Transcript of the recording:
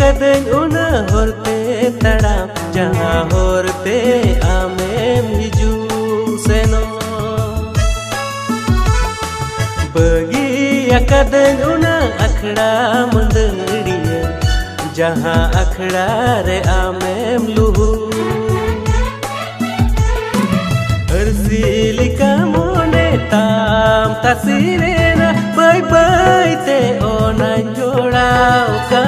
akadeng una horte tadam jaha horte amem hiju seno bagi akadeng una akhda mandiriya jaha akhda re amem luhu arsilika mone tam tasirena bye bye te ona jorau ka